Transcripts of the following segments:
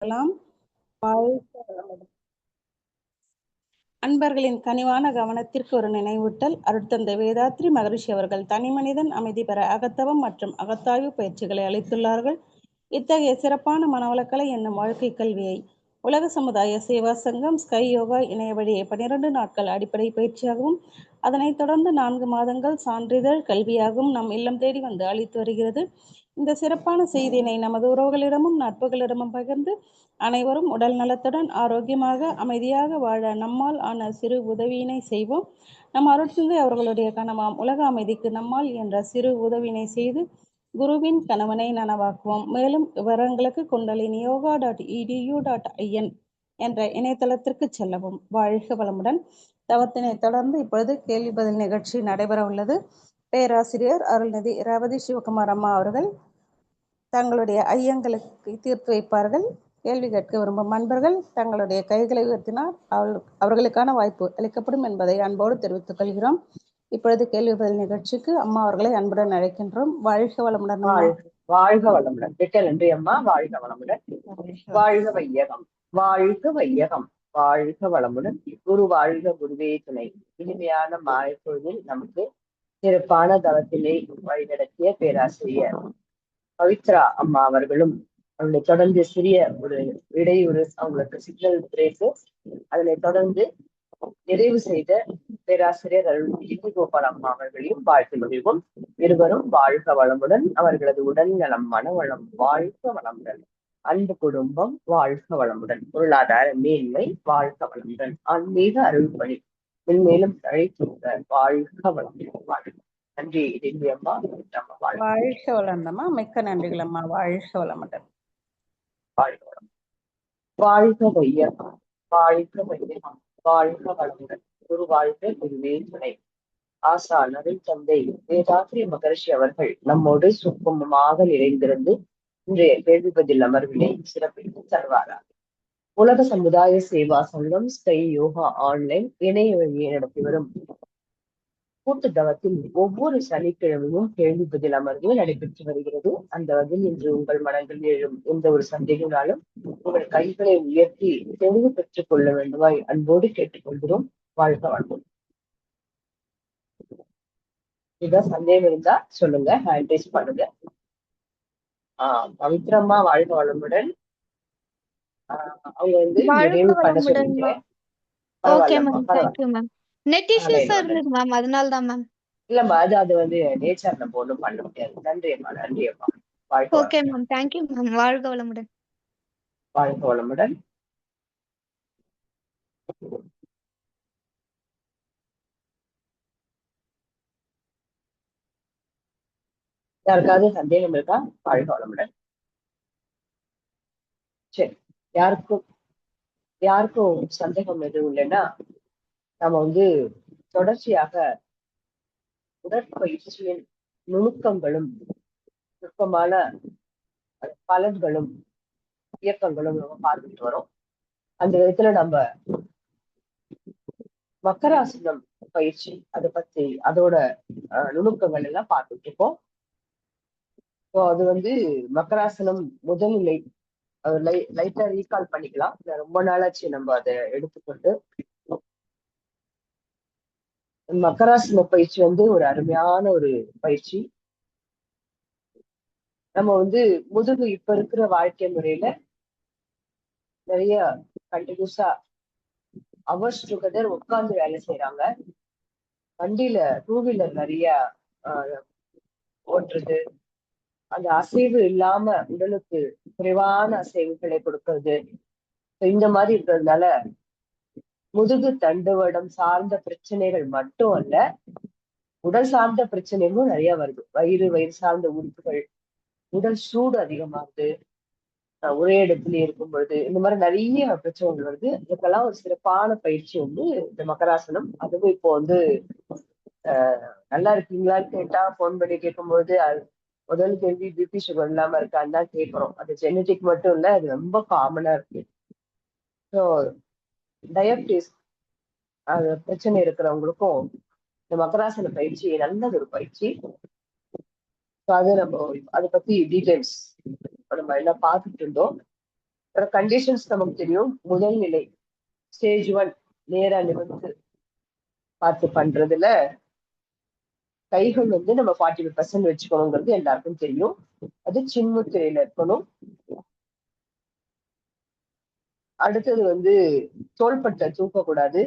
எல்லாம் அன்பர்களின் கனிவான கவனத்திற்கு ஒரு நினைவூட்டல். அருட்தந்தை வேதாத்ரி மகரிஷி அவர்கள் தனிமனிதன் அமைதி பெற அகத்தவம் மற்றும் அகத்தாய்வு பயிற்சிகளை அளித்துள்ளார்கள். இத்தகைய சிறப்பான மனவளக்கலை என்னும் வாழ்க்கை கல்வியை உலக சமுதாய சேவா சங்கம் ஸ்கை யோகா இணைய வழியை 12 நாட்கள் அடிப்படை பயிற்சியாகவும் அதனைத் தொடர்ந்து 4 மாதங்கள் சான்றிதழ் கல்வியாகவும் நம் இல்லம் தேடி வந்து அளித்து வருகிறது. இந்த சிறப்பான செய்தியினை நமது உறவுகளிடமும் நட்புகளிடமும் பகிர்ந்து அனைவரும் உடல் நலத்துடன் ஆரோக்கியமாக அமைதியாக வாழ நம்மால் ஆன சிறு உதவியினை செய்வோம். நம் அருட்தந்தை அவர்களுடைய கனவாம் உலக அமைதிக்கு நம்மால் என்ற சிறு உதவியினை செய்து குருவின் கணவனை நனவாக்குவோம். மேலும் விவரங்களுக்கு குண்டலினி yoga.edu.in என்ற இணையதளத்திற்கு செல்லவும். வாழ்க வளமுடன். தவத்தினை தொடர்ந்து இப்பொழுது கேள்வி பதில் நிகழ்ச்சி நடைபெற உள்ளது. பேராசிரியர் அருள்நிதி ரேவதி சிவகுமார் அம்மா அவர்கள் தங்களுடைய ஐயங்களுக்கு தீர்த்து வைப்பார்கள். கேள்வி கேட்க விரும்பும் அன்பர்கள் தங்களுடைய கைகளை உயர்த்தினால் அவர்களுக்கான வாய்ப்பு அளிக்கப்படும் என்பதை அன்போடு தெரிவித்துக் கொள்கிறோம். இப்பொழுது கேள்வி பதில் நிகழ்ச்சிக்கு அம்மா அவர்களை அன்புடன் அழைக்கின்றோம். வாழ்க வளமுடன். வாழ்க வளமுடன். மிக்க நன்றி அம்மா. வாழ்க வளமுடன். வாழ்க வையகம். வாழ்க வையகம். வாழ்க வளமுடன். குரு வாழ்க குருவே துணை. இனிமையான மாலை பொழுதில் நமக்கு சிறப்பான தவத்திலே வழிநடத்திய பேராசிரியர் பவித்ரா அம்மா அவர்களும் அவங்களை தொடர்ந்து சிறிய ஒரு இடையூறு, அவங்களுக்கு சிக்னல் பிரேக்கு, அதனை தொடர்ந்து நிறைவு செய்த பேராசிரியர் அருள்நிதி கோபால் அம்மா அவர்களையும் வாழ்த்து மகிழ்வோம். இருவரும் வாழ்க வளமுடன். அவர்களது உடல் நலம் மனவளம் வாழ்க வளமுடன். அன்பு குடும்பம் வாழ்க வளமுடன். பொருளாதார மேன்மை வாழ்க வளமுடன். ஆன்மீக அருள்பணி மென்மேலும் தழைக்கின்ற வாழ்க வளமுடன். வாழ்க. நன்றி திவ்ய அம்மா. வாழ்க வளர்ந்தம்மா. மிக்க நன்றிகள் அம்மா. வாழ்க வளமுடன். வாழ்க வளம். வாழ்க வையகம். வாழ்க வையகம். வாழ்க வளமுடன். குரு வாழ்க குருவே துணை. ஆசான் அருள் தந்தை வேதாத்ரி மகரிஷி அவர்கள் நம்மோடு சுத்தமமாக நிறைந்திருந்து இன்றைய கேள்வி பதில் அமர்வினை சிறப்பித்து தருவாராக. உலக சமுதாய சேவா சங்கம் ஸ்கை யோகா ஆன்லைன் இணைய வழியை நடத்தி வரும் கூட்டு தவத்தில் ஒவ்வொரு சனிக்கிழமையும் கேள்வி பதில் அமர்வு நடைபெற்று வருகிறது. அந்த வகையில் இன்று உங்கள் மனங்களில் எழும் எந்த ஒரு சந்தேகங்களாலும் உங்கள் கைகளை உயர்த்தி தெளிவு பெற்றுக் கொள்ள வேண்டுமாய் அன்போடு கேட்டுக்கொள்கிறோம். வாழ்க வாழ்வோம். இதான் சந்தேகம் இருந்தா சொல்லுங்க, ஹேண்ட் ரைஸ் பண்ணுங்க. பவித்ரம்மா வாழ்க வளமுடன். அவங்க வந்து நிறைவு பண்ண சொல்லிட்டு இல்லம்மா, அது வந்து நேச்சர் நம்ம ஒண்ணும் பண்ண முடியாது. நன்றி அம்மா. நன்றி அம்மா. வாழ்க வளமுடன். வாழ்க வளமுடன். யாருக்காவது சந்தேகம் இருக்கா? வாழ்க வளமுடன். சரி, யாருக்கும் சந்தேகம் எதுவும் இல்லைன்னா நம்ம வந்து தொடர்ச்சியாக உடற்பயிற்சியின் நுணுக்கங்களும் நுட்பமான பலன்களும் இயக்கங்களும் நம்ம பார்த்துட்டு வரோம். அந்த விதத்துல நம்ம மக்கராசனம் பயிற்சி அதை பத்தி அதோட நுணுக்கங்கள் எல்லாம் பார்த்துட்டு இருக்கோம். அது வந்து மக்கராசனம் முதல்நிலை லைட்டா ரீகால் பண்ணிக்கலாம். ரொம்ப நாளாச்சு நம்ம அதை எடுத்துக்கொண்டு. மக்கராசன பயிற்சி வந்து ஒரு அருமையான ஒரு பயிற்சி. நம்ம வந்து முதுகு இப்ப இருக்கிற வாழ்க்கை முறையில நிறைய கண்டினியூஸா அவர்ஸ் டுகெதர் உட்கார்ந்து வேலை செய்யறாங்க. வண்டியில 2 வீலர் நிறைய ஓட்டுறது, அந்த அசைவு இல்லாம உடலுக்கு குறைவான அசைவுகளை கொடுக்கறது, இந்த மாதிரி இருக்கிறதுனால முதுகு தண்டுவடம் சார்ந்த பிரச்சனைகள் மட்டும் அல்ல, உடல் சார்ந்த பிரச்சனைகளும் நிறைய வருது. வயிறு சார்ந்த உறுப்புகள், உடல் சூடு அதிகமாகுது, ஒரே இடத்துல இருக்கும் பொழுது இந்த மாதிரி நிறைய பிரச்சனைகள் வருது. இதுக்கெல்லாம் ஒரு சிறப்பான பயிற்சி வந்து இந்த மக்கராசனம். அதுவும் இப்போ வந்து நல்லா இருக்கீங்களான்னு கேட்டா போன் பண்ணி கேட்கும்போது முதல் கேள்வி பிபி சுகர் இல்லாம இருக்கான்னு தான் கேட்கிறோம். அது ஜெனட்டிக் மட்டும் இல்ல, அது ரொம்ப காமனா இருக்கு. ஸோ டயபிட்டிஸ் அது பிரச்சனை இருக்கிறவங்களுக்கும் இந்த மக்கராசன பயிற்சி நல்லது ஒரு பயிற்சி. அது நம்ம அதை பத்தி டீடைல்ஸ் நம்ம எல்லாம் பார்த்துட்டு இருந்தோம். கண்டிஷன்ஸ் நமக்கு தெரியும். முதல் நிலை ஸ்டேஜ் 1 நேரா நிமிர்ந்து பார்த்து பண்றதுல கைகள் வந்து நம்ம 45% வச்சுக்கணுங்கிறது எல்லாருக்கும் தெரியும். அது சின்முத்திரையில இருக்கணும். அடுத்தது வந்து தோள்பட்டை தூக்கக்கூடாது.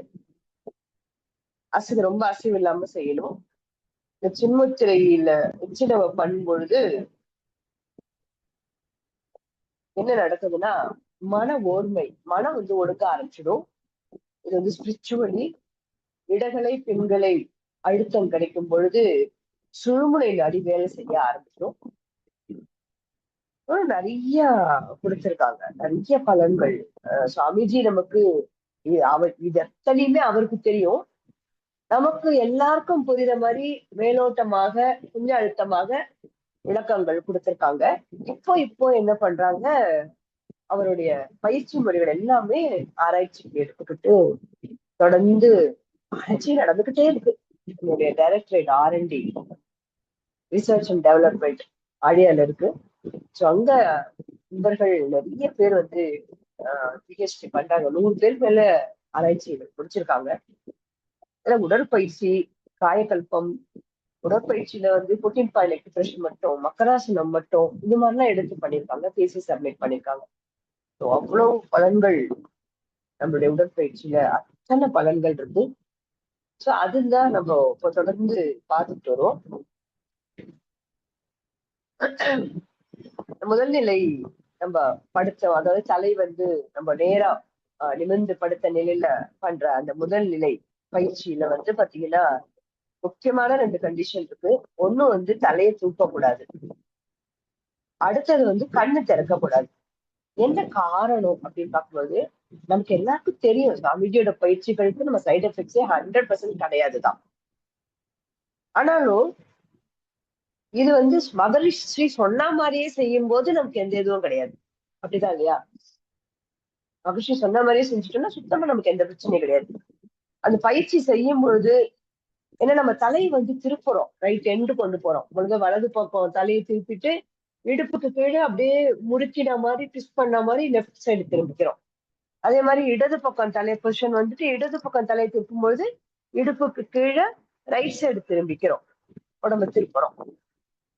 ரொம்ப அசைவு இல்லாம செய்யணும். இந்த சின்முத்திரையில வச்சு நம்ம பண்ணும்பொழுது என்ன நடக்குதுன்னா, மன ஓர்மை, மனம் வந்து ஒடுக்க ஆரம்பிச்சிடும். இது வந்து ஸ்பிரிச்சுவலி இடகலை பெண்களை அழுத்தம் கிடைக்கும் பொழுது சுழுமுனை நாடி வேலை செய்ய ஆரம்பிச்சிடும். நிறைய கொடுத்திருக்காங்க, நிறைய பலன்கள். சுவாமிஜி நமக்கு இது எத்தனையுமே அவருக்கு தெரியும். நமக்கு எல்லாருக்கும் புரியுற மாதிரி மேலோட்டமாக கொஞ்சம் அழுத்தமாக விளக்கங்கள் கொடுத்திருக்காங்க. இப்போ என்ன பண்றாங்க, அவருடைய பயிற்சி முறைகள் எல்லாமே ஆராய்ச்சிக்கு எடுத்துக்கிட்டு தொடர்ந்து ஆராய்ச்சி நடந்துகிட்டே இருக்கு. என்னுடைய directorate R&D research and development ஆடியால இருக்கு. ஸோ அங்க நண்பர்கள் நிறைய பேர் வந்து PhD பண்றாங்க. 100 பேர் மேல ஆராய்ச்சி முடிச்சிருக்காங்க. உடற்பயிற்சி, காயக்கல்பம், உடற்பயிற்சியில வந்து 14.8 எக்ஸ்பிரஷன் மட்டும், மக்கராசனம் மட்டும், இது மாதிரிலாம் எடுத்து பண்ணிருக்காங்க, தேசிய சப்மிட் பண்ணிருக்காங்க. ஸோ அவ்வளவு பலன்கள் நம்மளுடைய உடற்பயிற்சியில அத்தனை பலன்கள் இருக்கு. ஸோ அதுதான் நம்ம இப்போ தொடர்ந்து பார்த்துட்டு வரோம். முதல் நிலை நம்ம படுத்த, அதாவது தலை வந்து நம்ம நேரா நிமிர்ந்து படுத்த நிலையில பண்ற அந்த முதல் நிலை பயிற்சியில வந்து பாத்தீங்கன்னா முக்கியமான 2 கண்டிஷன் இருக்கு. ஒண்ணு வந்து தலையை தூக்கக்கூடாது, அடுத்தது வந்து கண்ணு திறக்கக்கூடாது. என்ன காரணம் அப்படின்னு பார்க்கும்போது, நமக்கு எல்லாருக்கும் தெரியும் சாமிஜியோட பயிற்சிகளுக்கு நம்ம சைட் எஃபெக்ட்ஸே 100% கிடையாதுதான். ஆனாலும் இது வந்து மகரிஷி சொன்ன மாதிரியே செய்யும் போது நமக்கு எந்த இதுவும் கிடையாது. அப்படிதான் இல்லையா? மகரிஷி சொன்ன மாதிரியே செஞ்சுட்டோம்னா சுத்தமா நமக்கு எந்த பிரச்சனையும் கிடையாது. அந்த பயிற்சி செய்யும் பொழுது ஏன்னா நம்ம தலையை வந்து திருப்புறோம், ரைட் எண்டு கொண்டு போறோம். பொழுது வலது பக்கம் தலையை திருப்பிட்டு இடுப்புக்கு கீழே அப்படியே முறுக்கின மாதிரி ட்விஸ்ட் பண்ண மாதிரி லெஃப்ட் சைடு திரும்பிக்கிறோம். அதே மாதிரி இடது பக்கம் தலை பொசிஷன் வந்துட்டு இடது பக்கம் தலையை திருப்பும் பொழுது இடுப்புக்கு கீழே ரைட் சைடு திரும்பிக்கிறோம், உடம்பு திருப்புறோம்.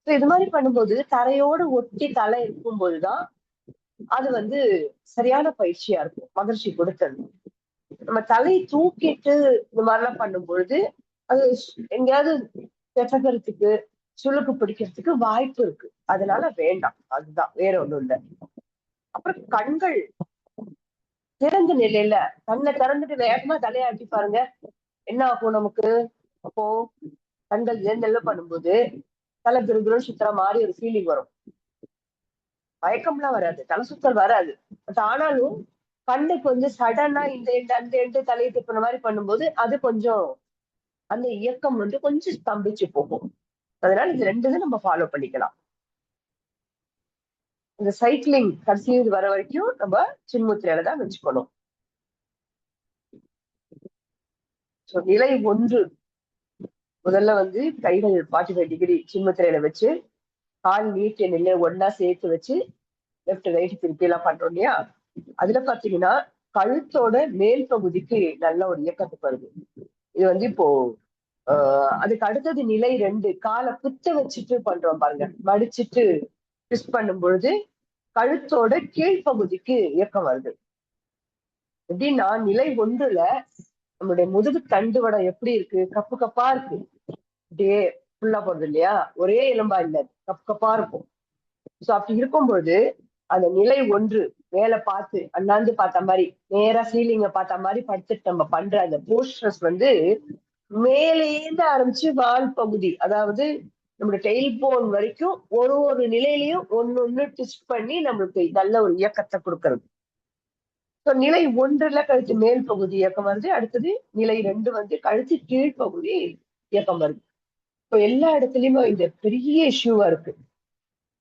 இது மாதிரி பண்ணும்போது தரையோடு ஒட்டி தலை இருக்கும்போதுதான் அது வந்து சரியான பயிற்சியா இருக்கும். மகிழ்ச்சி கொடுத்தது நம்ம தலை தூக்கிட்டு இந்த மாதிரிலாம் பண்ணும் பொழுது அது எங்கேயாவது பெசகிறதுக்கு சுளுக்கு பிடிக்கிறதுக்கு வாய்ப்பு இருக்கு. அதனால வேண்டாம், அதுதான், வேற ஒண்ணும் இல்லை. அப்புறம் கண்கள் திறந்த நிலையில கண்ணை திறந்துட்டு வேகமா தலையாட்டி பாருங்க, என்ன ஆகும் நமக்கு? அப்போ கண்கள் நெல்ல பண்ணும்போது தலை திருகுறம் சுத்துற மாதிரி ஒரு ஃபீலிங் வரும். மயக்கம்லாம் வராது, தலை சுத்தல் வராது. பட் ஆனாலும் கண்ணுக்கு வந்து சடனா இந்த அந்த எண்டு தலையை திருப்பின மாதிரி பண்ணும்போது அது கொஞ்சம் அந்த இயக்கம் வந்து கொஞ்சம் ஸ்தம்பிச்சு போகும். அதனால இது 2 நம்ம ஃபாலோ பண்ணிக்கலாம். இந்த சைக்கிளிங் கடைசி வர வரைக்கும் நம்ம சின்முத்திரையில தான் வச்சுக்கணும். நிலை 1 முதல்ல வந்து கைகள் 45 டிகிரி சின்முத்திரையில வச்சு கால் நீட்டிய நிலை ஒன்னா சேர்த்து வச்சு லெப்ட் ரைட் திருப்பி எல்லாம் பண்றோம் இல்லையா? அதுல பாத்தீங்கன்னா கழுத்தோட மேல் பகுதிக்கு நல்ல ஒரு இயக்கத்துக்கு வருது. இது வந்து இப்போ அதுக்கு அடுத்தது நிலை 2 காலை குத்த வச்சுட்டு பண்றோம் பாருங்க, மடிச்சுட்டு ட்விஸ்ட் பண்ணும் பொழுது கழுத்தோட கீழ்ப்பகுதிக்கு இயக்கம் வருது. எப்படின்னா நிலை 1ல நம்மளுடைய முதுகு தண்டுவடம் எப்படி இருக்கு? கப்பு கப்பா இருக்கு, அப்படியே ஃபுல்லா போறது இல்லையா? ஒரே எலும்பா இல்ல, கப்பு கப்பா இருக்கும். சோ அப்படி இருக்கும்போது அந்த நிலை 1 மேல பார்த்து அண்ணாந்து பார்த்த மாதிரி நேரா சீலிங்க பார்த்த மாதிரி படுத்துட்டு நம்ம பண்ற அந்த போஸ்டர்ஸ் வந்து மேலேந்து ஆரம்பிச்சு வால் பகுதி, அதாவது நம்மளுடைய டெயில் போன் வரைக்கும் ஒரு நிலையிலையும் ஒண்ணு ட்விஸ்ட் பண்ணி நம்மளுக்கு நல்ல ஒரு இயக்கத்தை கொடுக்கறது. ஸோ நிலை 1ல கழுத்து மேல் பகுதி இயக்கம் வருது, அடுத்தது நிலை 2 வந்து கழுத்து கீழ்ப்பகுதி இயக்கம் வருது. இப்போ எல்லா இடத்துலயுமே இந்த பெரிய இஷ்யூவா இருக்கு,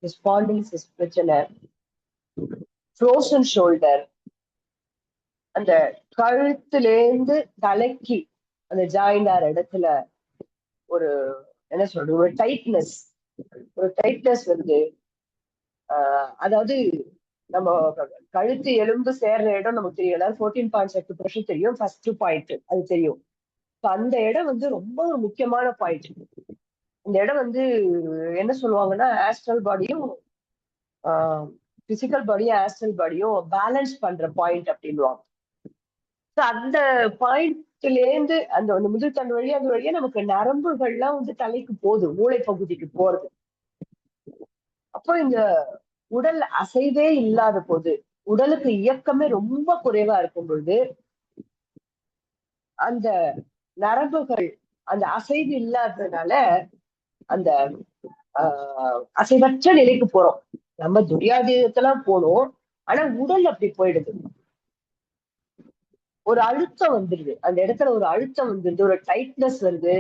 ஸ்பாண்டிலிசிஸ் பிரச்சனை, ஃப்ரோசன் ஷோல்டர், அந்த கழுத்துலேருந்து தலைக்கு அந்த ஜாயிண்ட் ஆற இடத்துல ஒரு என்ன சொல்றது, ஒரு டைட்னஸ் வருது. அதாவது நம்ம கழுத்து எலும்பு சேர்ற இடம் நமக்கு தெரியும். அதாவது 14.2% தெரியும். ஃபர்ஸ்ட் பாயிண்ட் அது தெரியும். அந்த இடம் வந்து ரொம்ப ஒரு முக்கியமான பாயிண்ட். இந்த இடம் வந்து என்ன சொல்லுவாங்கன்னா, ஆஸ்ட்ரல் பாடியும் பிசிக்கல் பாடியும் ஆஸ்ட்ரல் பாடியும் பேலன்ஸ் பண்ற பாயிண்ட் அப்படின்வாங்க. அந்த பாயிண்ட்ல இருந்து அந்த முதுகுத்தண்டு வழியா அது வழியா நமக்கு நரம்புகள்லாம் வந்து தலைக்கு போகுது, மூளை பகுதிக்கு போறது. அப்போ இந்த உடல் அசைவே இல்லாத போது, உடலுக்கு இயக்கமே ரொம்ப குறைவா இருக்கும் பொழுது, அந்த நரம்புகள் அந்த அசைவு இல்லாததுனால அந்த அசைவற்ற நிலைக்கு போறோம். நம்ம துரியாதீதத்தெல்லாம் போனோம், ஆனா உடல் அப்படி போயிடுது. ஒரு அழுத்தம் வந்துருது, அந்த இடத்துல ஒரு அழுத்தம் வந்துருது, ஒரு டைட்னஸ் வருது.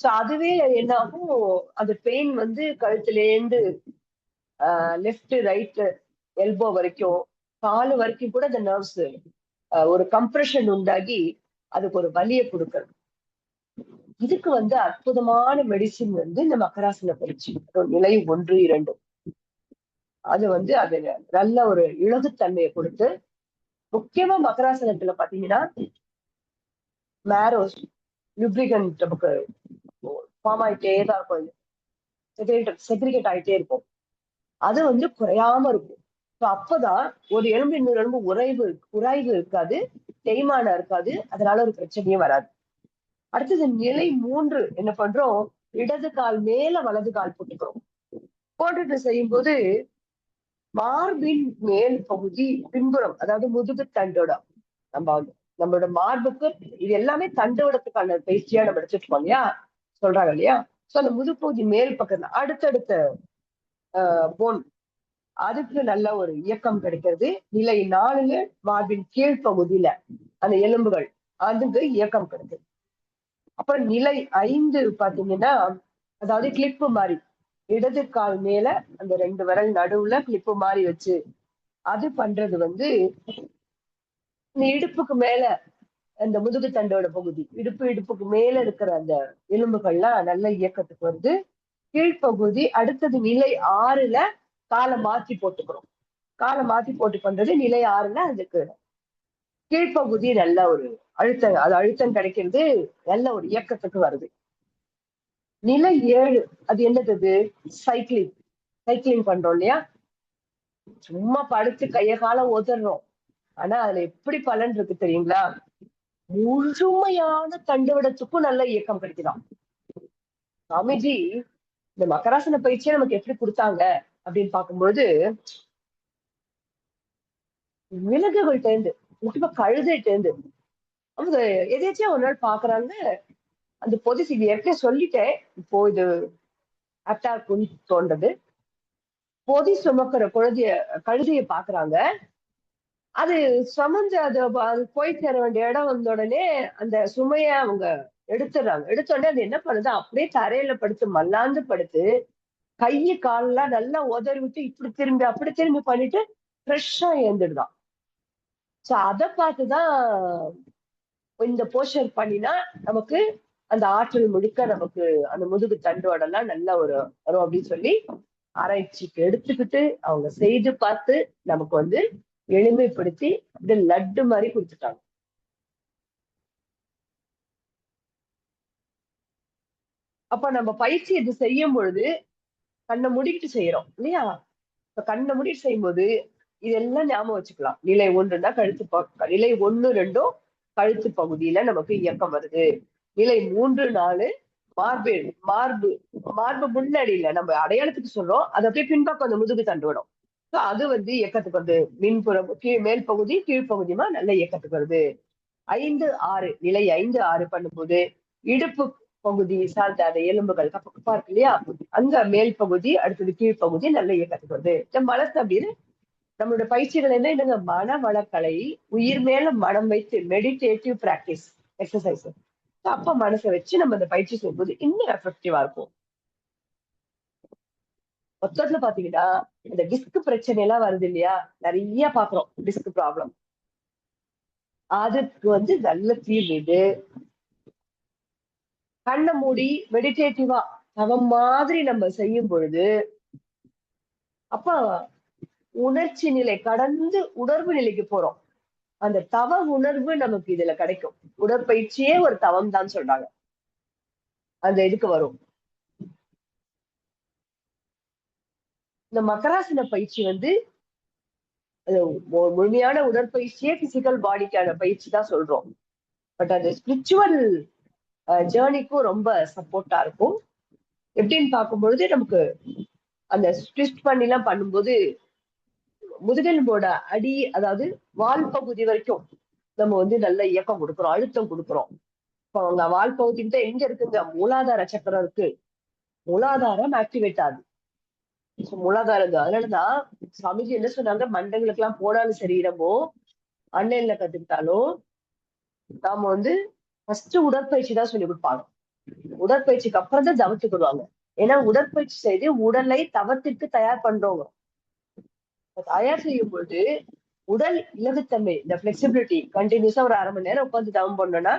சோ அதுவே என்ன ஆகும், அந்த பெயின் வந்து கழுத்துலேருந்து லெஃப்ட் ரைட் எல்போ வரைக்கும், காலு வரைக்கும் கூட அந்த நர்வ்ஸ் ஒரு கம்ப்ரெஷன் உண்டாகி அதுக்கு ஒரு வலியை கொடுக்கறது. இதுக்கு வந்து அற்புதமான மெடிசின் வந்து இந்த மக்கராசன பயிற்சி நிலை 1, 2. அது வந்து அது நல்ல ஒரு இலகுத்தன்மையை கொடுத்து, முக்கியமா மக்கராசனத்துல பாத்தீங்கன்னா மேரோஸ் லுப்ரிகன்ட் நமக்கு ஃபார்ம் ஆயிட்டே தான் இருக்கும், செக்ரிகேட் ஆயிட்டே இருக்கும். அது வந்து குறையாம இருக்கும். அப்பதான் ஒரு எலும்பு இன்னொரு எலும்பு உராய்வு இருக்காது, தேய்மானம் இருக்காது, அதனால ஒரு பிரச்சனையும் வராது. அடுத்தது நிலை 3 என்ன பண்றோம், இடது கால் மேல வலது கால் போட்டுக்கிறோம். போட்டுட்டு செய்யும் போது மார்பின் மேல் பகுதி பின்புறம், அதாவது முதுகு தண்டோட நம்மளோட மார்புக்கு இது எல்லாமே தண்டோடத்துக்கான பயிற்சியா நம்ம எடுத்துட்டு இல்லையா, சொல்றாங்க இல்லையா. சோ அந்த முதுப்பகுதி மேல் பக்கம் அடுத்தடுத்த போன் அதுக்கு நல்ல ஒரு இயக்கம் கிடைக்கிறது. நிலை 4 மார்பின் கீழ்ப்பகுதியில அந்த எலும்புகள் அதுக்கு இயக்கம் கிடைக்குது. அப்புறம் நிலை 5 பாத்தீங்கன்னா, அதாவது கிளிப்பு மாதிரி இடது கால் மேல அந்த 2 விரல் நடுவுல கிளிப்பு மாதிரி வச்சு அது பண்றது வந்து இந்த இடுப்புக்கு மேல அந்த முதுகு தண்டோட பகுதி இடுப்புக்கு மேல இருக்கிற அந்த எலும்புகள்லாம் நல்ல இயக்கத்துக்கு வருது. கீழ்ப்பகுதி அடுத்தது நிலை 6ல காலை மாத்தி போட்டுக்கிறோம். காலை மாத்தி போட்டு பண்றது நிலை 6ல அதுக்கு கீழ்ப்பகுதி நல்ல ஒரு அழுத்தம் கிடைக்கிறது, நல்ல ஒரு இயக்கத்துக்கு வருது. நிலை 7 அது என்னது, சைக்கிளிங் பண்றோம் இல்லையா, சும்மா படுத்து கைய கால உதறோம். ஆனா அதுல எப்படி பலன் இருக்கு தெரியுங்களா, முழுமையான தண்டுவடத்துக்கும் நல்ல இயக்கம் கிடைக்குதாம். சாமிஜி இந்த மக்கராசன பயிற்சியை நமக்கு எப்படி கொடுத்தாங்க அப்படின்னு பார்க்கும்போது, விலங்குகள் தேர்ந்து முக்கியமா கழுதை தேர்ந்து அவங்க எதாச்சும் ஒரு நாள் பாக்குறாங்க, அந்த பொதிசு இது ஏற்கனவே சொல்லிட்டேன், இப்போ இது ஆப்டா இருக்குன்னு தோன்றது. பொதி சுமக்கிற கழுதைய பாக்குறாங்க. அது சுமந்து அது போய் சேர வேண்டிய இடம் வந்த உடனே அந்த சுமைய அவங்க எடுத்துடுறாங்க. எடுத்த உடனே அது என்ன பண்ணுது, அப்படியே தரையில படுத்து மல்லாந்து படுத்து கையை காலெல்லாம் நல்லா உதறி விட்டு இப்படி திரும்பி அப்படி திரும்பி பண்ணிட்டு ஃப்ரெஷ்ஷா எழுந்துடுதான். சோ அதை பார்த்துதான் இந்த போஸ்டர் பண்ணினா நமக்கு அந்த ஆற்றல் முழுக்க நமக்கு அந்த முதுகு தண்டுவடெல்லாம் நல்ல ஒரு வரும் அப்படின்னு சொல்லி ஆராய்ச்சிக்கு எடுத்துக்கிட்டு அவங்க செய்து பார்த்து நமக்கு வந்து எளிமைப்படுத்தி அப்படியே லட்டு மாதிரி கொடுத்துட்டாங்க. அப்ப நம்ம பயிற்சி இது செய்யும் பொழுது கண்ணை மூடிட்டு செய்யறோம் இல்லையா. இப்ப கண்ணை மூடிட்டு செய்யும் போது இதெல்லாம் ஞாபகம் வச்சுக்கலாம். நிலை 1ன்னா நிலை 1, 2 கழுத்து பகுதியில நமக்கு இயக்கம் வருது. நிலை 3, 4 மார்பு முன்னாடியில நம்ம அடையாளத்துக்கு சொல்றோம், அது அப்படியே பின்பக்கம் அந்த முதுகு தண்டுவிடும். அது வந்து இயக்கத்துக்கு வந்து மின்புறம் மேல் பகுதி கீழ்ப்பகுதியுமா நல்ல இயக்கத்துக்கு வருது. 5, 6 நிலை 5, 6 பண்ணும்போது இடுப்பு பகுதி சார்ந்த அந்த எலும்புகள் கப்பா இருக்கு இல்லையா, அங்க மேல் பகுதி அடுத்தது கீழ்ப்பகுதி நல்ல இயக்கத்துக்கு வருது. இந்த மனசு அப்படின்னு நம்மளோட பயிற்சிகள் என்னங்க, மன வளக்கலை, உயிர் மேல மனம் வைத்து மெடிடேட்டிவ் பிராக்டிஸ் எக்ஸசைஸ். அப்ப மனசை வச்சு நம்ம இந்த பயிற்சி செய்யும்போது இன்னும் எஃபெக்டிவா இருக்கும். மொத்தத்துல பாத்தீங்கன்னா இந்த டிஸ்க் பிரச்சனை எல்லாம் வருது இல்லையா, நிறைய பாக்குறோம் டிஸ்க் ப்ராப்ளம். அதுக்கு வந்து நல்ல தீர்வு இது. கண்ணை மூடி மெடிடேட்டிவா தவம் மாதிரி நம்ம செய்யும் பொழுது அப்ப உணர்ச்சி நிலை கடந்து உணர்வு நிலைக்கு போறோம். அந்த தவ உணர்வு நமக்கு இதுல கிடைக்கும். உடற்பயிற்சியே ஒரு தவம் தான் சொல்றாங்க. அந்த இதுக்கு வரும். இந்த மக்கராசன பயிற்சி வந்து முழுமையான உடற்பயிற்சியே பிசிக்கல் பாடிக்கான பயிற்சி தான் சொல்றோம். பட் அது ஸ்பிரிச்சுவல் ஜேர்னிக்கும் ரொம்ப சப்போர்ட்டா இருக்கும். எப்படின்னு பார்க்கும்பொழுது நமக்கு அந்த ஸ்ட்ரிச் பண்ணி எல்லாம் பண்ணும்போது முதுகெலும்போட அடி, அதாவது வால் பகுதி வரைக்கும் நம்ம வந்து நல்ல இயக்கம் கொடுக்குறோம், அழுத்தம் கொடுக்குறோம். இப்போ அவங்க வால் பகுதிக்கிட்ட எங்க இருக்குங்க, மூலாதார சக்கரம் இருக்கு. மூலாதாரம் ஆக்டிவேட் ஆகுது. மூலாதாரம். அதனாலதான் சாமிஜி என்ன சொன்னாங்க, மண்டங்களுக்கு எல்லாம் போனாலும் சரி, நம்ம ஆன்லைன்ல கத்துக்கிட்டாலும் நாம வந்து ஃபர்ஸ்ட் உடற்பயிற்சி தான் சொல்லி கொடுப்பாங்க. உடற்பயிற்சிக்கு அப்புறம் தான் தவத்துக்கு வருவாங்க. ஏன்னா உடற்பயிற்சி செய்து உடலை தவத்திற்கு தயார் பண்றவங்க. தயார் செய்யும் பொழுது உடல் இலகுத்தன்மை, இந்த பிளெக்சிபிலிட்டி, கண்டினியூஸா ஒரு 1/2 மணி நேரம் உட்காந்து தவம் பண்ணோம்னா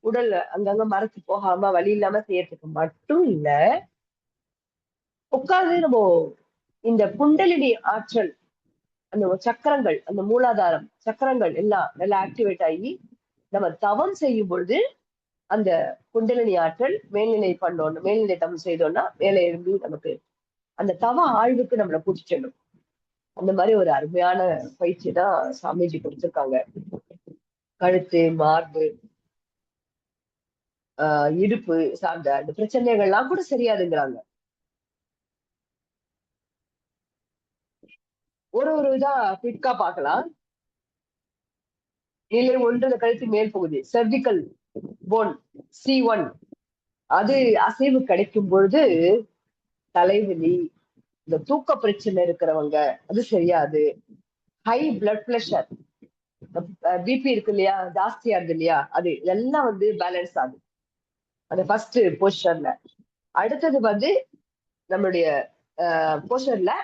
உடல் அங்கங்க மரத்து போகாம வலி இல்லாம செய்யறதுக்கு மட்டும் இல்ல, உட்கார்ந்து நம்ம இந்த குண்டலினி ஆற்றல், அந்த சக்கரங்கள், அந்த மூலாதாரம் சக்கரங்கள் எல்லாம் நல்லா ஆக்டிவேட் ஆகி நம்ம தவம் செய்யும் பொழுது அந்த குண்டலினி ஆற்றல் மேல்நிலை பண்ணோம், மேல்நிலை தவம் செய்தோம்னா மேலே இருந்து நமக்கு அந்த தவ ஆழ்வுக்கு நம்மளை கூட்டிட்டு செல்லும். அந்த மாதிரி ஒரு அருமையான பயிற்சி தான் சாமிஜி கொடுத்திருக்காங்க. கழுத்து, மார்பு, இடுப்பு சார்ந்த அந்த பிரச்சனைகள்லாம் கூட சரியாதுங்கிறாங்க. ஒரு இதா குயிக்கா பார்க்கலாம். நிலை 1 கழுத்து மேல் பகுதி செர்விக்கல் போன் C1, அது அசைவு கிடைக்கும் பொழுது தலைவலி, இந்த தூக்க பிரச்சனை இருக்கிறவங்க அது சரியாது. ஹை பிளட் பிரஷர், பிபி இருக்கு இல்லையா, ஜாஸ்தியா இருக்கு இல்லையா, அது எல்லாம் வந்து பேலன்ஸ் ஆகுது அந்த ஃபர்ஸ்ட் பொசிஷன்ல. அடுத்தது வந்து நம்மளுடைய பொசிஷன்ல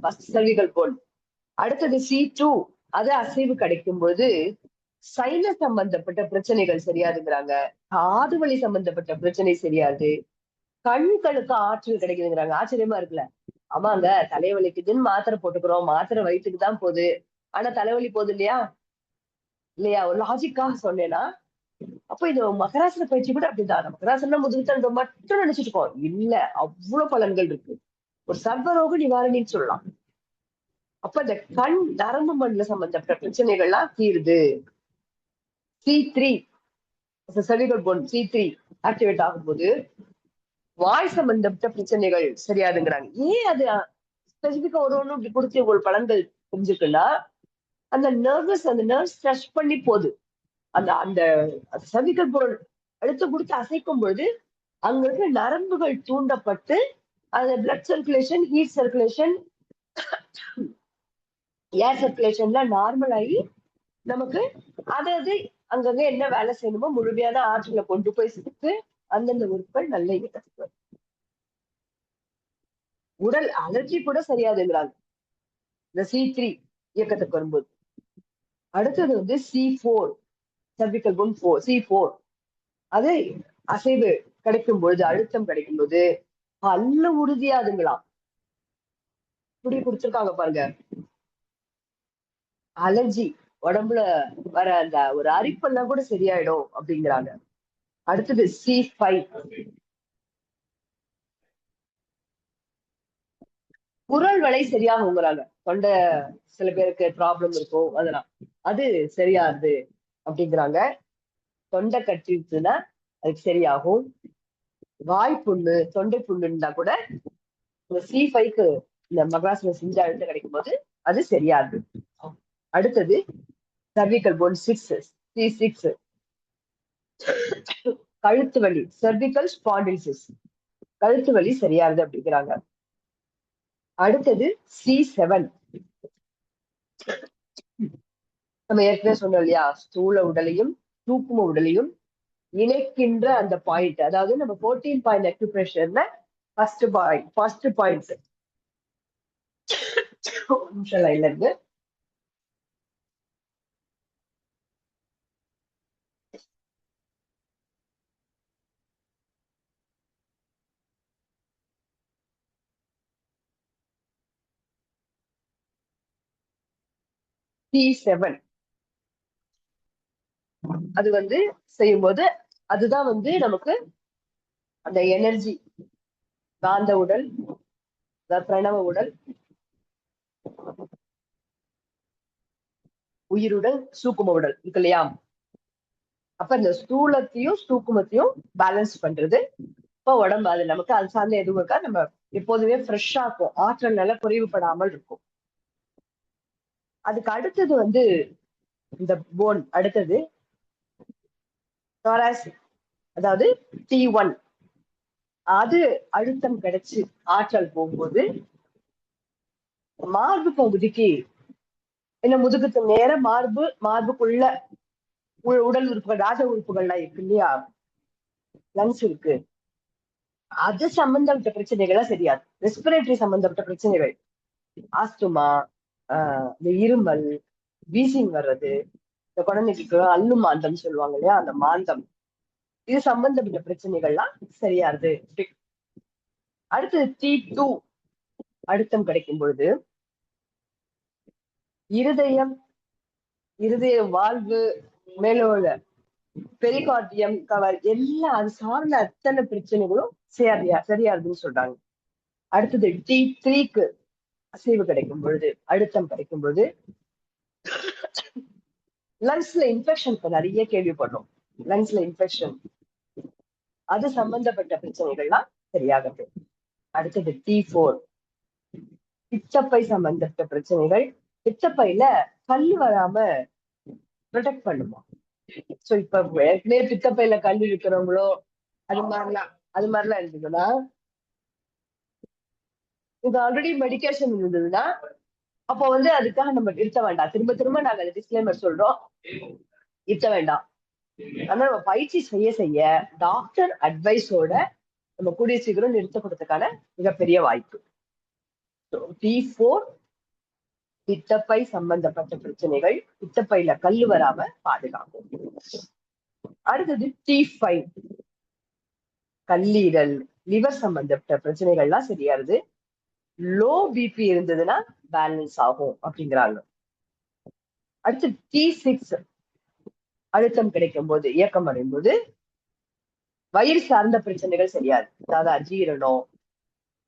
ஃபர்ஸ்ட் செர்விக்கல் போன். அடுத்தது C2, அது அசைவு கிடைக்கும் போது சைனஸ் சம்பந்தப்பட்ட பிரச்சனைகள் சரியாதுங்கிறாங்க. காது வலி சம்பந்தப்பட்ட பிரச்சனை சரியாது. கண்களுக்கு ஆற்றல் கிடைக்குதுங்கிறாங்க. ஆச்சரியமா இருக்குல்ல. ஆமாங்க, தலைவலிக்குதுன்னு மாத்திரை போட்டுக்கிறோம், மாத்திரை வயிற்றுக்கு தான் போகுது, ஆனா தலைவலி போகுது இல்லையா, இல்லையா? ஒரு லாஜிக்கா சொன்னேன்னா, அப்ப இது மகராசன பயிற்சி கூட அப்படிதான். மகராசனம் முதுகுத்தண்டு மட்டும் நினைச்சிட்டு இருக்கோம், இல்ல, அவ்வளவு பலன்கள் இருக்கு. ஒரு சர்வரோக நிவாரணின்னு சொல்லலாம். அப்ப இந்த கண் நரம்பு மண்டல சம்பந்தப்பட்ட பிரச்சனைகள்லாம் தீருது. C3, cervical phone C3 activate ஆகும்போது வாய் சம்பந்தப்பட்ட பிரச்சனைகள் சரியாதுங்கிறாங்க. ஏன் அது ஸ்பெசிபிக்கா ஒரு ஒண்ணு இப்படி கொடுத்து ஒரு பலன்கள் புரிஞ்சுக்குன்னா, அந்த நர்வ்ஸ் ஸ்ட்ரெச் பண்ணி போகுது. அந்த அந்த செர்விக்கல் போன் அழுத்த கொடுத்து அசைக்கும் பொழுது அங்க இருக்க நரம்புகள் தூண்டப்பட்டு அந்த பிளட் சர்க்குலேஷன், ஹீட் சர்க்குலேஷன், ஏர் சர்க்குலேஷன்லாம் நார்மல் ஆகி நமக்கு அதாவது அங்கங்க என்ன வேலை செய்யணுமோ முழுமையான ஆற்றலை கொண்டு போய் சேர்த்து அந்தந்த உறுப்புகள் நல்ல இயக்கத்துக்கு வரும். உடல் அலர்ஜி கூட சரியாதுங்கிறாங்க இந்த C3 இயக்கத்துக்கு வரும்போது. அடுத்தது வந்து C4, செர்விக்கல் போன் C4, அது அசைவு கிடைக்கும் பொழுது, அழுத்தம் கிடைக்கும் போது பல்ல உறுதியாதுங்களாம். இப்படி கொடுத்திருக்காங்க பாருங்க. அலர்ஜி, உடம்புல வர அந்த ஒரு அரிப்பெல்லாம் கூட சரியாயிடும் அப்படிங்கிறாங்க. அடுத்தது C5, குரல் வலை சரியாகுங்கிறாங்க. தொண்டை சில பேருக்கு ப்ராப்ளம் இருக்கும், அதெல்லாம் அது சரியாகுது அப்படிங்கிறாங்க. தொண்டை கட்டிடுச்சுன்னா அதுக்கு சரியாகும். வாய்ப்புண்ணு, தொண்டை புண்ணு இருந்தா கூட இந்த C5க்கு இந்த மகராசன செஞ்சு அழுத்தம் கிடைக்கும் போது அது சரியாகுது. அடுத்தது சர்விக்கல் போன் C6, கழுத்து வலி, செர்விக்கல் ஸ்பாண்டிலிசிஸ், கழுத்து வலி சரியாகுது அப்படிங்கிறாங்க. அடுத்தது C7, நம்ம ஏற்கனவே சொன்னோம் இல்லையா, ஸ்தூல உடலையும் சூக்கும உடலையும் இணைக்கின்ற அந்த பாயிண்ட், அதாவது நம்ம 14 பாயிண்ட் அக்யூப்ரெஷர்ல ஃபர்ஸ்ட் பாயிண்ட். நிமிஷம் லைன்ல இருந்து. T7 அது செய்யும்போது அதுதான் நமக்கு அந்த எனர்ஜி, காந்த உடல், பிரணவ உடல், உயிருடல், சூக்கும உடல் இருக்கு இல்லையா? அப்ப இந்த ஸ்தூலத்தையும் சூக்குமத்தையும் பேலன்ஸ் பண்றது. இப்ப உடம்பு அது நமக்கு அது சார்ந்த எதுவும் இருக்கா, நம்ம எப்போதுமே ஃப்ரெஷ்ஷா இருக்கும், ஆற்றல் நல்லா குறைவுபடாமல் இருக்கும். அதுக்கு அடுத்தது இந்த போன், அடுத்தது thoracic, அதாவது T1. அது அழுத்தம் கிடைச்சு ஆற்றல் போகும்போது மார்பு பகுதிக்கு, என்ன முதுகுக்கு நேர மார்புக்குள்ள உடல் உறுப்புகள், ராஜ உறுப்புகள்லாம் இருக்கு இல்லையா, லங்ஸ் இருக்கு, அது சம்பந்தப்பட்ட பிரச்சனைகளா சரியாது. ரெஸ்பிரேட்டரி சம்பந்தப்பட்ட பிரச்சனைகள், ஆஸ்துமா, இந்த இருமல், வீசிங் வர்றது, இந்த குழந்தைக்கு அல்லு மாந்தம் சொல்லுவாங்க இல்லையா, அந்த மாந்தம், இது சம்பந்தப்பட்ட பிரச்சனைகள்லாம் சரியாருது. அடுத்தது T2 அழுத்தம் கிடைக்கும் பொழுது இருதய வாழ்வு, மேலோட பெரிகார்டியம் கவர் எல்லாம் அது சார்ந்த அத்தனை பிரச்சனைகளும் சரியாருதுன்னு சொல்றாங்க. அடுத்தது T3க்கு அசைவு கிடைக்கும் பொழுது, அழுத்தம் கிடைக்கும் பொழுது லங்ஸ்ல இன்ஃபெக்ஷன் இப்ப நிறைய கேள்விப்படுறோம். லங்ஸ்ல இன்ஃபெக்ஷன், அது சம்பந்தப்பட்ட பிரச்சனைகள்லாம் சரியாகுது. அடுத்தது T4 பித்தப்பை சம்பந்தப்பட்ட பிரச்சனைகள், பித்தப்பையில கல் வராம ப்ரொடெக்ட் பண்ணுமா. சோ இப்ப ஏற்கனவே பித்தப்பையில கல் இருக்கிறவங்களோ அது மாதிரிலாம் இருந்ததுன்னா, இது ஆல்ரெடி மெடிக்கேஷன் இருந்ததுன்னா, அப்போ அதுக்காக நம்ம நிறுத்த வேண்டாம். திரும்ப திரும்ப நாங்க அந்த டிஸ்க்ளைமர் சொல்றோம், நிறுத்த வேண்டாம். ஆனா நம்ம பயிற்சி செய்ய டாக்டர் அட்வைஸோட நம்ம கூடிய சீக்கிரம் நிறுத்தப்படுறதுக்கான மிகப்பெரிய வாய்ப்பு. T4 பித்தப்பை சம்பந்தப்பட்ட பிரச்சனைகள், பித்தப்பையில கல்லு வராம பாதுகாக்கும். அடுத்தது T5 கல்லீரல், லிவர் சம்பந்தப்பட்ட பிரச்சனைகள்லாம் சரியாருது. லோ பிபி இருந்ததுன்னா பேலன்ஸ் ஆகும் அப்படிங்கிறாங்க. அடுத்து T6 அழுத்தம் கிடைக்கும் போது, இயக்கம் அடையும் போது வயிறு சார்ந்த பிரச்சனைகள் சரியாது. அதாவது அஜீரணம்,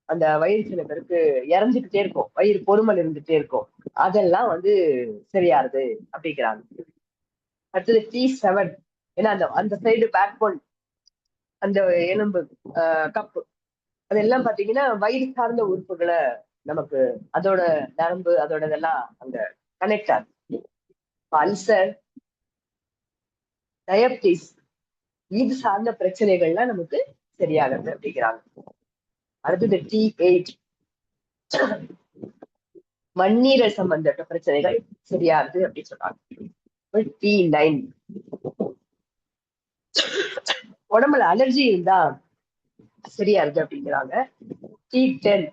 அந்த வயிறு சில பேருக்கு இறஞ்சுக்கிட்டே இருக்கும், வயிறு பொறுமல் இருந்துட்டே இருக்கும், அதெல்லாம் சரியாருது அப்படிங்கிறாங்க. அடுத்தது T7, ஏன்னா அந்த சைடு பேக் போன், அந்த எலும்பு, கப்பு, அதெல்லாம் பாத்தீங்கன்னா வயிறு சார்ந்த உறுப்புகளை நமக்கு, அதோட நரம்பு, அதோட இதெல்லாம் அங்க கனெக்ட் ஆகுது. அல்சர், டயபிட்டிஸ், இது சார்ந்த பிரச்சனைகள்லாம் நமக்கு சரியாகுது அப்படிங்கிறாங்க. அடுத்தது T8 மண்ணீரல் சம்பந்தப்பட்ட பிரச்சனைகள் சரியாகுது அப்படின்னு சொல்றாங்க. T9 உடம்புல அலர்ஜி இருந்தா சரியாருது அப்படிங்கிறாங்க. T10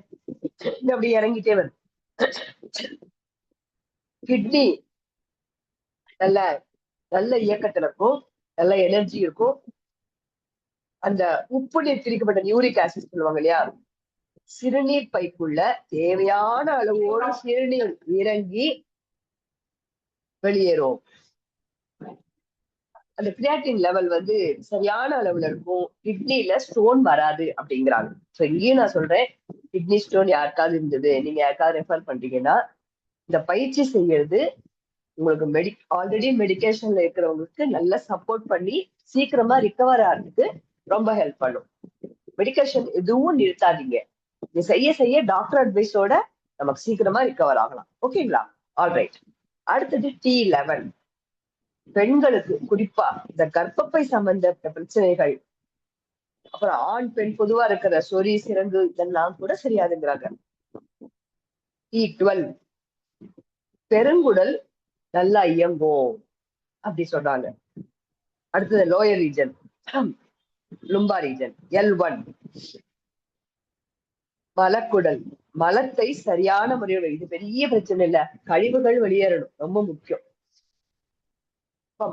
அப்படி இறங்கிட்டே வருது. கிட்னி நல்ல நல்ல இயக்கத்துல இருக்கும், நல்ல எனர்ஜி இருக்கும். அந்த உப்பு நீர் பிரிக்கப்பட்ட நியூரிக் ஆசிட் சொல்லுவாங்க இல்லையா, சிறுநீர் பைக்குள்ள தேவையான அளவோடு சிறுநீர் இறங்கி வெளியேறும். அந்த கிரியாட்டின் லெவல் சரியான அளவுல இருக்கும், கிட்னில ஸ்டோன் வராது அப்படிங்கிறாங்க. சோ இங்கேயும் நான் சொல்றேன், கிட்னி ஸ்டோன் யாருக்காவது இருந்தது, நீங்க யாருக்காவது ரெஃபர் பண்றீங்கன்னா, இந்த பயிற்சி செய்யறது உங்களுக்கு ஆல்ரெடி மெடிக்கேஷன்ல இருக்கிறவங்களுக்கு நல்லா சப்போர்ட் பண்ணி சீக்கிரமா ரிகவர் ஆகிறதுக்கு ரொம்ப ஹெல்ப் பண்ணும். மெடிக்கேஷன் எதுவும் நிறுத்தாதீங்க, இது செய்ய டாக்டர் அட்வைஸோட நமக்கு சீக்கிரமா ரிகவர் ஆகலாம். ஓகேங்களா? ஆல்ரைட். அடுத்தது T11 பெண்களுக்கு, குறிப்பா இந்த கர்ப்பப்பை சம்பந்தப்பட்ட பிரச்சனைகள், அப்புறம் ஆண் பெண் பொதுவா இருக்கிற சொறி, சிறங்கு, இதெல்லாம் கூட சரியாதுங்கிறாங்க. T12 பெருங்குடல் நல்லா இயங்கும் அப்படி சொல்றாங்க. அடுத்தது லோயர் ரீஜன், லும்பா ரீஜன். L1 மலக்குடல், மலத்தை சரியான முறையில், இது பெரிய பிரச்சனை இல்ல, கழிவுகள் வெளியேறணும், ரொம்ப முக்கியம்.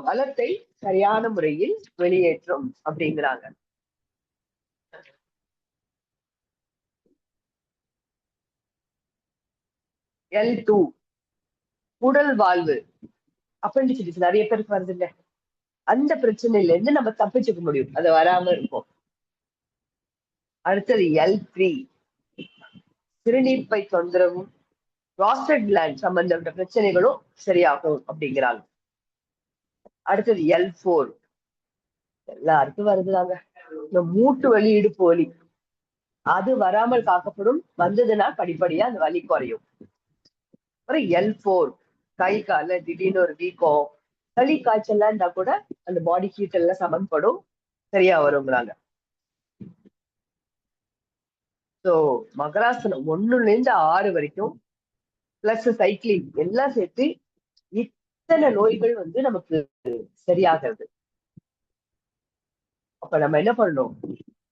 மலத்தை சரியான முறையில் வெளியேற்றும் அப்படிங்கிறாங்க. L2 உடல் வாழ்வு அப்பெண்டிசிட்டிஸ் நிறைய பேருக்கு வருது இல்ல, அந்த பிரச்சனையில இருந்து நம்ம தப்பிச்சுக்க முடியும், அது வராம இருக்கும். அடுத்தது L3 சிறுநீர்ப்பை தொந்தரவும் ப்ராஸ்டேட் கிளாண்ட் சம்பந்தப்பட்ட பிரச்சனைகளும் சரியாகும் அப்படிங்கிறாங்க. அடுத்தது L4 எல்லாருக்கும் வருதுதாங்க, இந்த மூட்டு வலி இடுப்பு வலி, அது வராமல் காக்கப்படும், வந்ததுன்னா படிப்படியா அந்த வலி குறையும். அப்புறம் L4 கை கால திடீர்னு ஒரு வீக்கம், சளி காய்ச்சல்லாம் இருந்தா கூட அந்த பாடி ஹீட் எல்லாம் சமன்படும், சரியா வருங்கிறாங்க. ஸோ மகராசனம் 1ல இருந்து 6 வரைக்கும் பிளஸ் சைக்கிளிங் எல்லாம் சேர்த்து இத்தனை நோய்கள் நமக்கு சரியாகிறது. அப்ப நம்ம என்ன பண்ணணும்,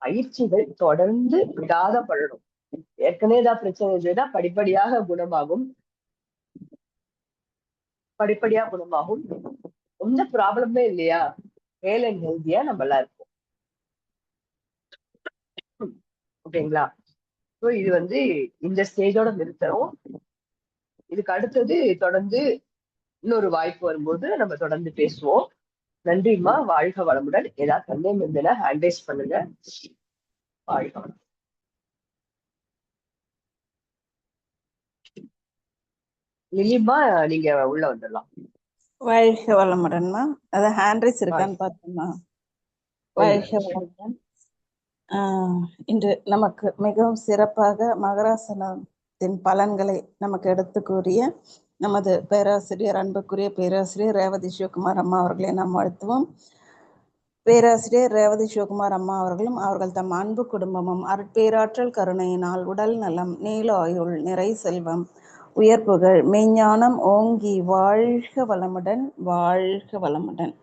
பயிற்சிகள் தொடர்ந்து விடாத பண்ணணும். ஏற்கனவே ஏதாவது பிரச்சனை இருந்ததுன்னா படிப்படியாக குணமாகும், எந்த ப்ராப்ளமே இல்லையா, ஹேல் அண்ட் ஹெல்தியா நம்ம எல்லாம் இருப்போம். ஓகேங்களா? ஸோ இது இந்த ஸ்டேஜோட நிறுத்தணும். இதுக்கு அடுத்தது தொடர்ந்து இன்னொரு வாய்ப்பு வரும்போது நம்ம தொடர்ந்து பேசுவோம். நன்றிம்மா, வாழ்க வளமுடன். ஏதாவது சந்தேகம் இருந்ததுன்னா ஹேண்ட் ரைஸ் பண்ணுங்க. வாழ்க வளம். லிலிமா, நீங்க உள்ள வந்துடலாம். வாழ்க வளமுடன்மா. அது ஹேண்ட் ரைஸ் இருக்கான்னு பார்த்தோம்மா. வாழ்க வளமுடன். இன்று நமக்கு மிகவும் சிறப்பாக மகராசனத்தின் பலன்களை நமக்கு எடுத்து கூறிய நமது பேராசிரியர், அன்புக்குரிய பேராசிரியர் ரேவதி சிவகுமார் அம்மா அவர்களை நாம் வாழ்த்துவோம். பேராசிரியர் ரேவதி சிவகுமார் அம்மா அவர்களும் அவர்கள் தம் அன்பு குடும்பமும் அருட்பேராற்றல் கருணையினால் உடல் நலம், நீல ஆயுள், நிறை செல்வம், உயர்ப்புகள், மெய்ஞானம் ஓங்கி வாழ்க வளமுடன், வாழ்க வளமுடன்,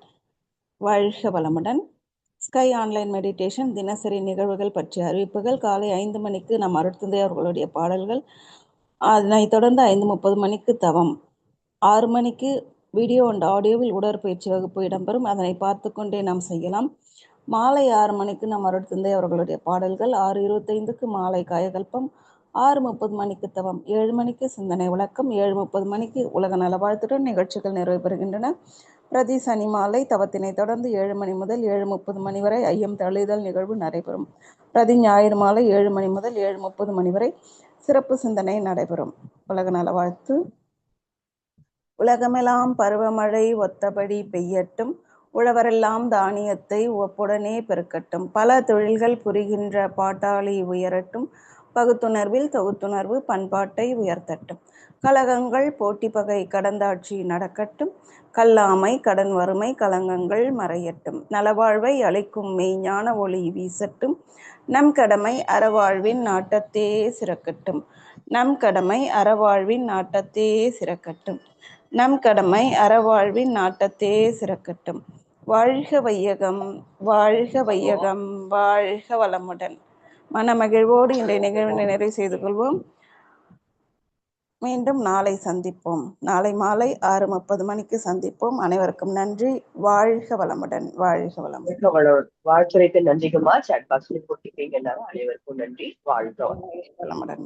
வாழ்க வளமுடன். ஸ்கை ஆன்லைன் மெடிடேஷன் தினசரி நிகழ்வுகள் பற்றிய அறிவிப்புகள். காலை 5 மணிக்கு நம் அருட்தந்தை அவர்களுடைய பாடல்கள், அதனைத் தொடர்ந்து 5:30 மணிக்கு தவம், 6 மணிக்கு வீடியோ அண்ட் ஆடியோவில் உடற்பயிற்சி வகுப்பு இடம்பெறும், அதனை பார்த்து கொண்டே நாம் செய்யலாம். மாலை 6 மணிக்கு நம் அருட்தந்தை அவர்களுடைய பாடல்கள், 6:25க்கு மாலை காயகல்பம், 6:30 மணிக்கு தவம், 7 மணிக்கு சிந்தனை விளக்கம், 7:30 மணிக்கு உலக நலவாழ்த்துடன் நிகழ்ச்சிகள் நிறைவு பெறுகின்றன. பிரதி சனி மாலை தவத்தினை தொடர்ந்து 7 மணி முதல் 7:30 மணி வரை ஐயம் தெளிதல் நிகழ்வு நடைபெறும். பிரதி ஞாயிறு மாலை 7 மணி முதல் 7:30 மணி வரை சிறப்பு சிந்தனை நடைபெறும். உலக நலவாழ்த்து. உலகமெல்லாம் பருவமழை ஒத்தபடி பெய்யட்டும், உழவரெல்லாம் தானியத்தை ஒப்புடனே பெருக்கட்டும், பல தொழில்கள் புரிகின்ற பாட்டாளி உயரட்டும், பகுத்துணர்வில் தொகுத்துணர்வு பண்பாட்டை உயர்த்தட்டும், கலகங்கள் போட்டி பகை கடந்தாட்சி நடக்கட்டும், கல்லாமை கடன் வறுமை களங்கங்கள் மறையட்டும், நலவாழ்வை அளிக்கும் மெய்ஞான ஒளி வீசட்டும், நம் கடமை அறவாழ்வின் நாட்டத்தே சிறக்கட்டும், நம் கடமை அறவாழ்வின் நாட்டத்தே சிறக்கட்டும், நம் கடமை அறவாழ்வின் நாட்டத்தே சிறக்கட்டும். வாழ்க வையகம், வாழ்க வையகம், வாழ்க வளமுடன். மனமகிழ்வோடு இன்றைய நிகழ்வினை நிறைவு செய்து கொள்வோம். மீண்டும் நாளை சந்திப்போம். நாளை மாலை 6:30 மணிக்கு சந்திப்போம். அனைவருக்கும் நன்றி. வாழ்க வளமுடன், வாழ்க வளமுடன். வாழ்த்துறைக்கு நன்றிக்குமா. சாட் பாக்ஸ்ல போட்டிருக்கீங்க. அனைவருக்கும் நன்றி. வாழ்க வளமுடன்.